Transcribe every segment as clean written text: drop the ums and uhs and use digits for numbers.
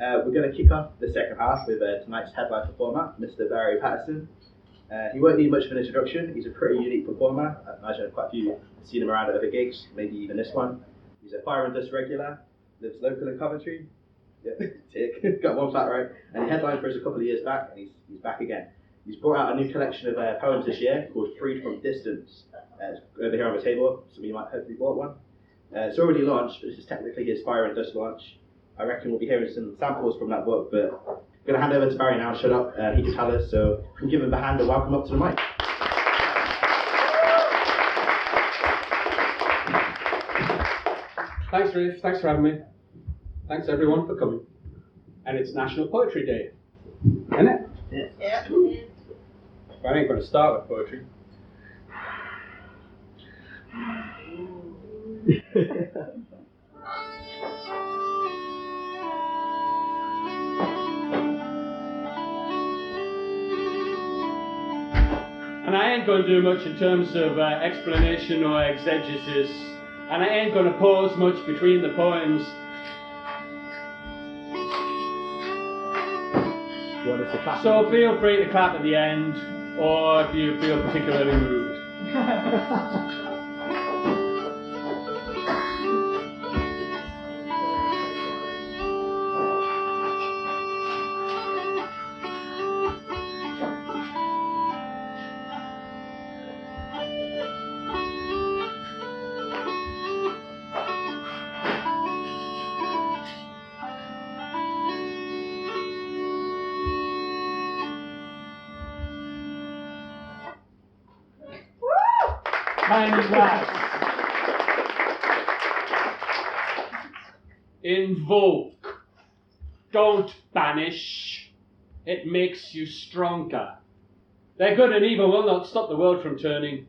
We're going to kick off the second half with tonight's headline performer, Mr. Barry Patterson. He won't need much of an introduction. He's a pretty unique performer. I imagine quite a few have seen him around at other gigs, maybe even this one. He's a Fire and Dust regular, lives local in Coventry. Yeah, tick. Got one fact right. And he headlined for us a couple of years back, and he's back again. He's brought out a new collection of poems this year called Freed from Distance. It's over here on the table, so you might hopefully bought one. It's already launched, but this is technically his Fire and Dust launch. I reckon we'll be hearing some samples from that book, but I'm going to hand over to Barry now, shut up, he can tell us, so we can give him a hand and welcome up to the mic. Thanks, Rafe. Thanks for having me. Thanks, everyone, for coming. And it's National Poetry Day, isn't it? Yeah. But I ain't going to start with poetry. And I ain't going to do much in terms of explanation or exegesis, and I ain't going to pause much between the poems. So feel free to clap at the end, or if you feel particularly moved. Tiny grass. Invoke. Don't banish. It makes you stronger. Their good and evil will not stop the world from turning.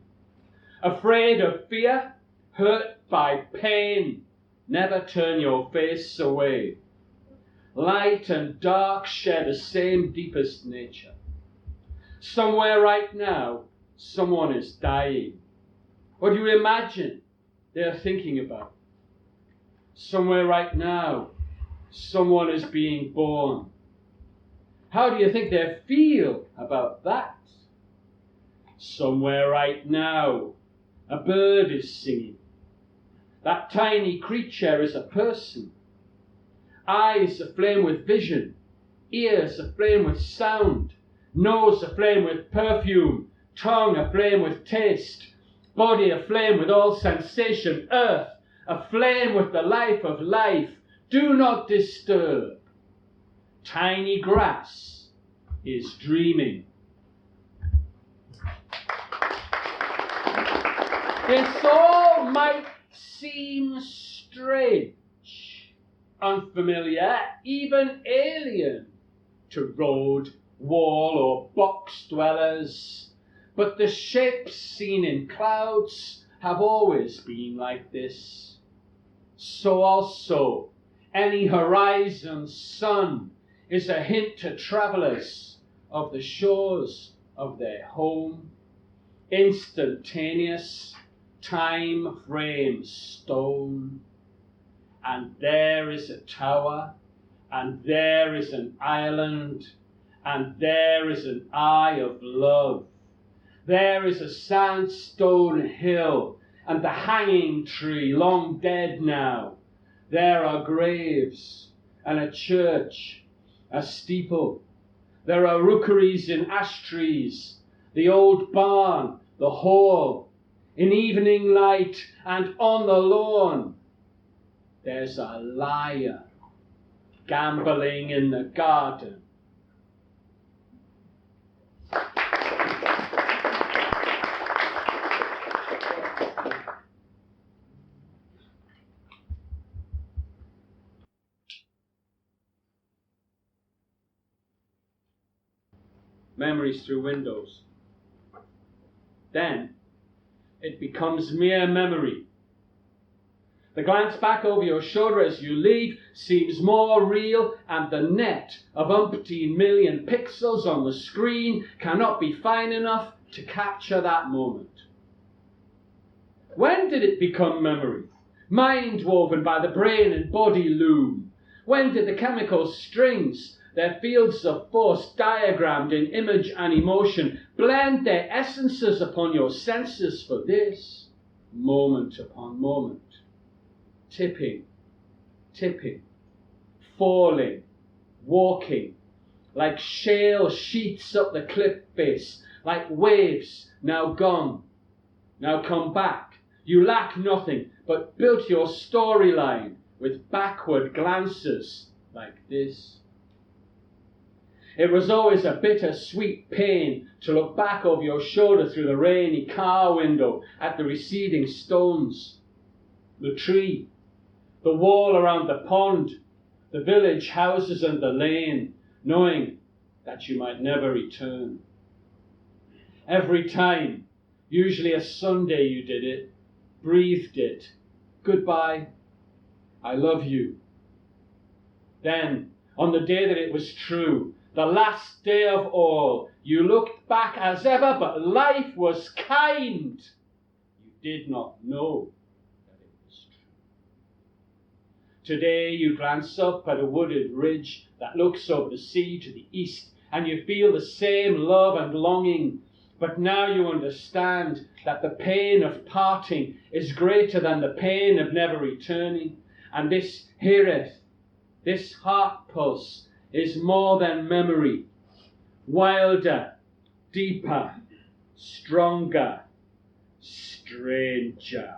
Afraid of fear, hurt by pain, never turn your face away. Light and dark share the same deepest nature. Somewhere right now, someone is dying. What do you imagine they're thinking about? Somewhere right now, someone is being born. How do you think they feel about that? Somewhere right now, a bird is singing. That tiny creature is a person. Eyes aflame with vision, ears aflame with sound, nose aflame with perfume, tongue aflame with taste, body aflame with all sensation, earth aflame with the life of life. Do not disturb. Tiny grass is dreaming. This all might seem strange, unfamiliar, even alien to road, wall, or box dwellers. But the shapes seen in clouds have always been like this. So also, any horizon sun is a hint to travellers of the shores of their home. Instantaneous, time frame stone. And there is a tower, and there is an island, and there is an eye of love. There is a sandstone hill and the hanging tree, long dead now. There are graves and a church, a steeple. There are rookeries in ash trees, the old barn, the hall. In evening light and on the lawn, there's a liar gambling in the garden. Memories through windows. Then it becomes mere memory. The glance back over your shoulder as you leave seems more real, and the net of umpteen million pixels on the screen cannot be fine enough to capture that moment. When did it become memory? Mind woven by the brain and body loom. When did the chemical strings, their fields of force diagrammed in image and emotion, blend their essences upon your senses for this, moment upon moment? Tipping, tipping, falling, walking, like shale sheets up the cliff face, like waves now gone, now come back. You lack nothing, but built your storyline with backward glances like this. It was always a bitter-sweet pain to look back over your shoulder through the rainy car window at the receding stones, the tree, the wall around the pond, the village houses and the lane, knowing that you might never return. Every time, usually a Sunday you did it, breathed it. Goodbye, I love you. Then, on the day that it was true, the last day of all, you looked back as ever, but life was kind. You did not know that it was true. Today you glance up at a wooded ridge that looks over the sea to the east, and you feel the same love and longing. But now you understand that the pain of parting is greater than the pain of never returning. And this heareth, this heart pulse, is more than memory, wilder, deeper, stronger, stranger.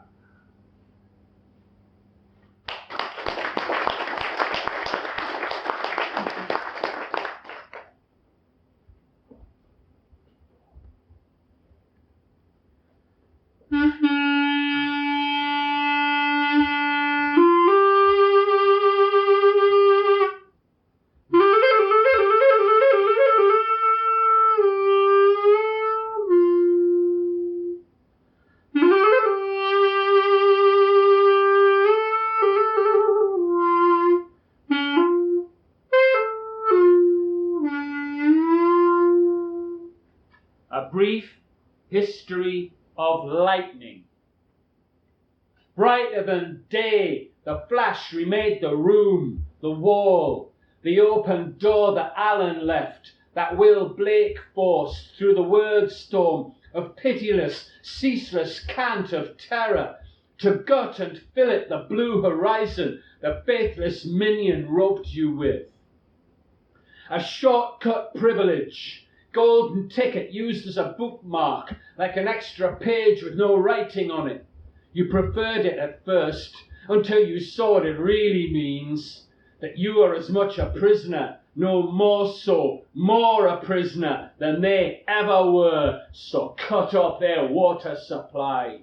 Brief history of lightning. Brighter than day, the flash remade the room, the wall, the open door that Alan left, that Will Blake forced through the word storm of pitiless, ceaseless cant of terror, to gut and fillet the blue horizon the faithless minion roped you with. A shortcut privilege, golden ticket used as a bookmark, like an extra page with no writing on it. You preferred it at first, until you saw what it really means, that you are as much a prisoner, no more so, more a prisoner than they ever were, so cut off their water supply.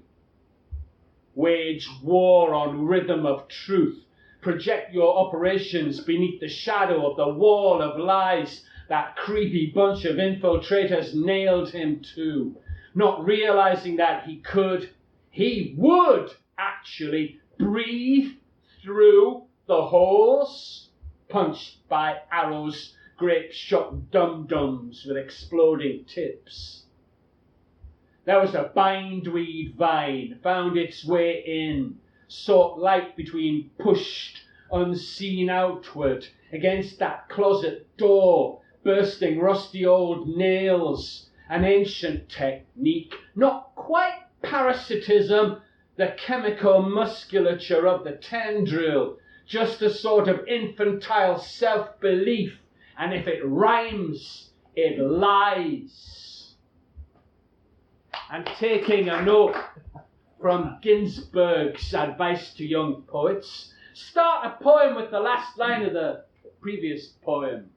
Wage war on rhythm of truth, project your operations beneath the shadow of the wall of lies that creepy bunch of infiltrators nailed him to, not realizing that he would actually breathe through the holes punched by arrows, grape-shot dum-dums with exploding tips. There was a bindweed vine, found its way in, sought light between pushed, unseen outward, against that closet door, bursting rusty old nails, an ancient technique, not quite parasitism, the chemical musculature of the tendril, just a sort of infantile self-belief, and if it rhymes, it lies. And taking a note from Ginsberg's advice to young poets, start a poem with the last line of the previous poem.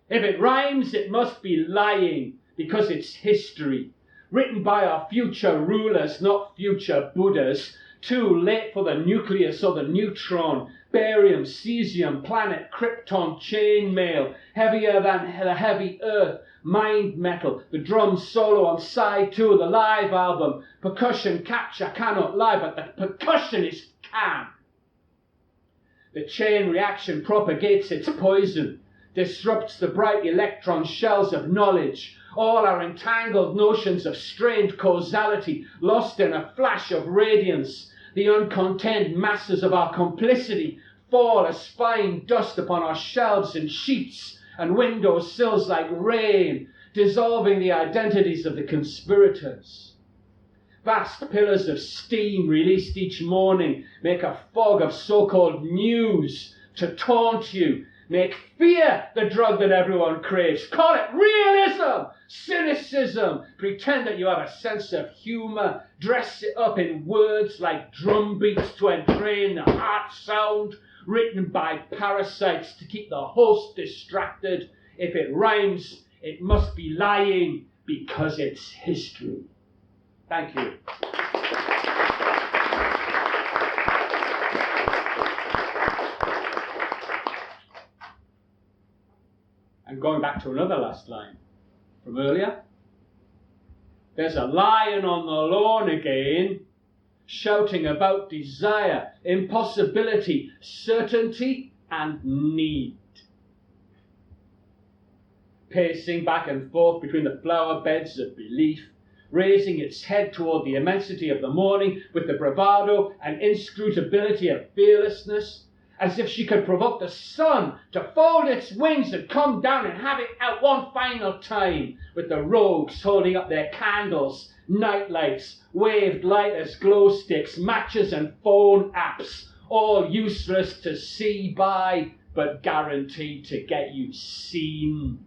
If it rhymes, it must be lying, because it's history, written by our future rulers, not future Buddhas, too late for the nucleus or the neutron, barium, cesium, planet, krypton, chainmail, heavier than the heavy earth, mind metal, the drum solo on side 2 of the live album, percussion capture cannot lie, but the percussionist can. The chain reaction propagates its poison, disrupts the bright electron shells of knowledge, all our entangled notions of strained causality, lost in a flash of radiance, the uncontained masses of our complicity, fall as fine dust upon our shelves and sheets and window sills like rain, dissolving the identities of the conspirators. Vast pillars of steam released each morning make a fog of so-called news to taunt you, make fear the drug that everyone craves. Call it realism, cynicism, pretend that you have a sense of humour, dress it up in words like drum beats to entrain the heart sound, written by parasites to keep the host distracted. If it rhymes, it must be lying because it's history. Thank you. And going back to another last line from earlier. There's a lion on the lawn again, shouting about desire, impossibility, certainty, and need. Pacing back and forth between the flower beds of belief, raising its head toward the immensity of the morning with the bravado and inscrutability of fearlessness, as if she could provoke the sun to fold its wings and come down and have it out one final time, with the rogues holding up their candles, night lights, waved lighters, glow sticks, matches and phone apps, all useless to see by, but guaranteed to get you seen.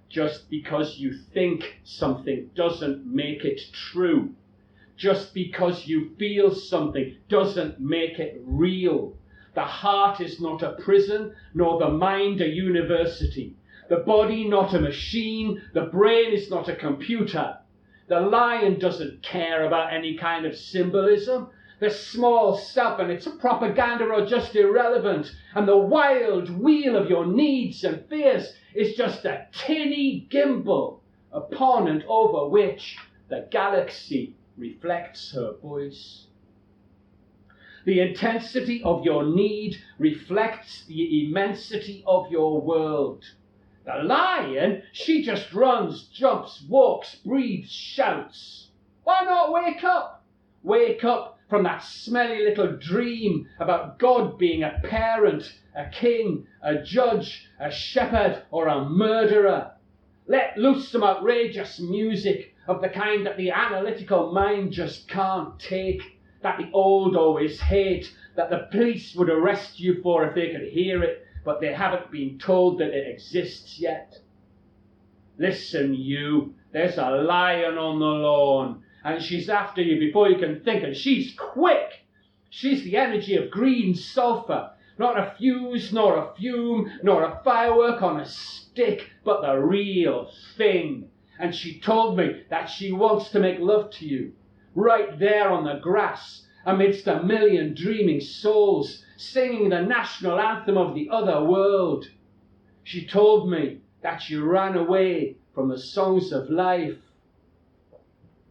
Just because you think something doesn't make it true. Just because you feel something doesn't make it real. The heart is not a prison, nor the mind a university. The body not a machine, the brain is not a computer. The lion doesn't care about any kind of symbolism. The small self and its propaganda are just irrelevant, and the wild wheel of your needs and fears is just a tinny gimbal upon and over which the galaxy reflects her voice. The intensity of your need reflects the immensity of your world. The lion, she just runs, jumps, walks, breathes, shouts. Why not wake up? Wake up from that smelly little dream about God being a parent, a king, a judge, a shepherd, or a murderer. Let loose some outrageous music of the kind that the analytical mind just can't take, that the old always hate, that the police would arrest you for if they could hear it, but they haven't been told that it exists yet. Listen, you, there's a lion on the lawn, and she's after you before you can think, and she's quick. She's the energy of green sulphur, not a fuse, nor a fume, nor a firework on a stick, but the real thing. And she told me that she wants to make love to you, right there on the grass, amidst a million dreaming souls, singing the national anthem of the other world. She told me that you ran away from the songs of life,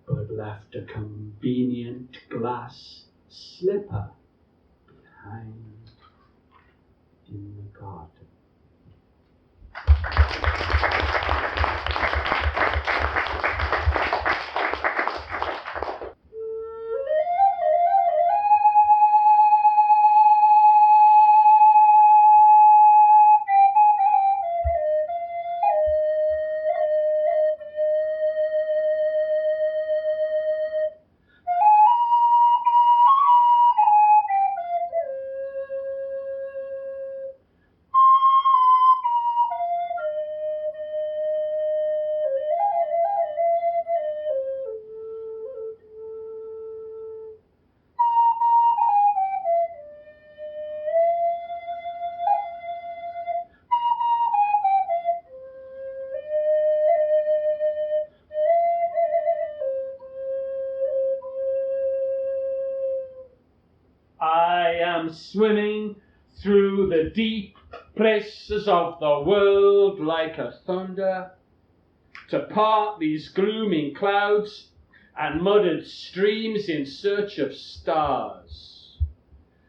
but left a convenient glass slipper behind in the garden. Swimming through the deep places of the world like a thunder, to part these glooming clouds and muddied streams in search of stars.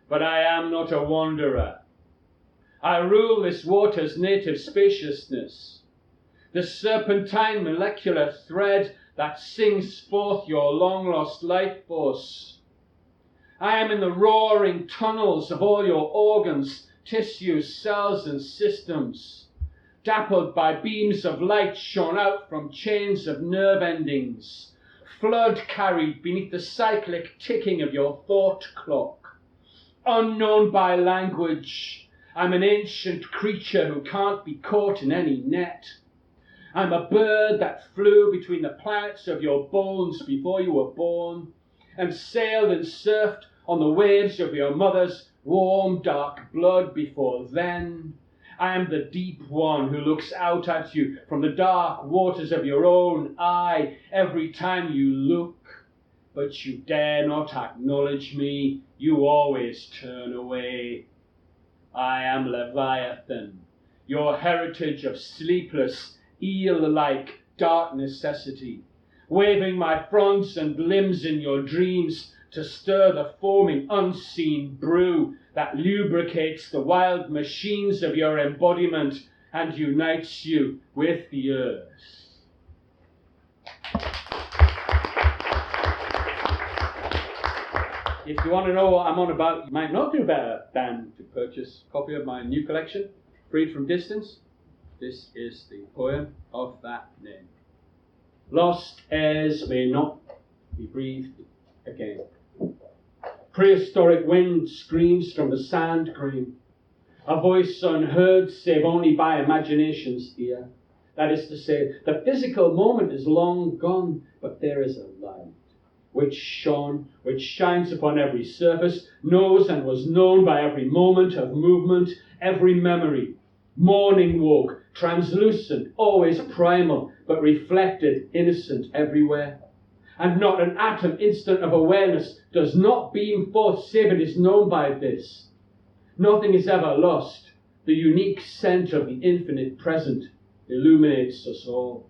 But I am not a wanderer. I rule this water's native spaciousness, the serpentine molecular thread that sings forth your long-lost life force. I am in the roaring tunnels of all your organs, tissues, cells, and systems, dappled by beams of light shone out from chains of nerve endings, flood carried beneath the cyclic ticking of your thought clock. Unknown by language, I'm an ancient creature who can't be caught in any net. I'm a bird that flew between the planets of your bones before you were born, and sailed and surfed on the waves of your mother's warm, dark blood before then. I am the deep one who looks out at you from the dark waters of your own eye every time you look. But you dare not acknowledge me, you always turn away. I am Leviathan, your heritage of sleepless, eel-like dark necessity, waving my fronts and limbs in your dreams to stir the foaming unseen brew that lubricates the wild machines of your embodiment and unites you with the earth. If you want to know what I'm on about, you might not do better than to purchase a copy of my new collection, Freed from Distance. This is the poem of that name. Lost airs may not be breathed again. Prehistoric wind screams from the sand grain, a voice unheard save only by imagination's ear. That is to say, the physical moment is long gone, but there is a light which shines upon every surface, knows and was known by every moment of movement, every memory. Morning woke, translucent, always primal, but reflected, innocent everywhere. And not an atom instant of awareness does not beam forth save it is known by this. Nothing is ever lost. The unique scent of the infinite present illuminates us all.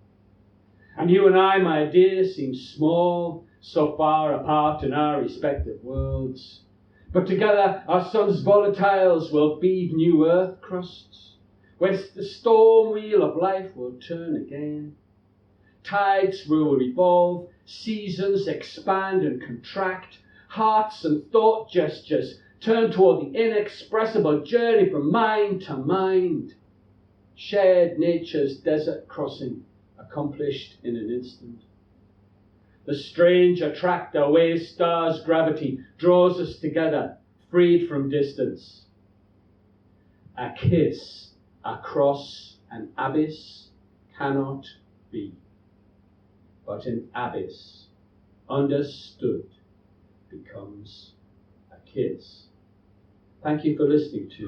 And you and I, my dear, seem small, so far apart in our respective worlds. But together our sun's volatiles will bead new earth crusts, where the storm wheel of life will turn again. Tides will revolve, seasons expand and contract, hearts and thought gestures turn toward the inexpressible journey from mind to mind. Shared nature's desert crossing, accomplished in an instant. The strange attractor weighs stars' gravity, draws us together, freed from distance. A kiss across an abyss cannot be, but an abyss understood becomes a kiss. Thank you for listening to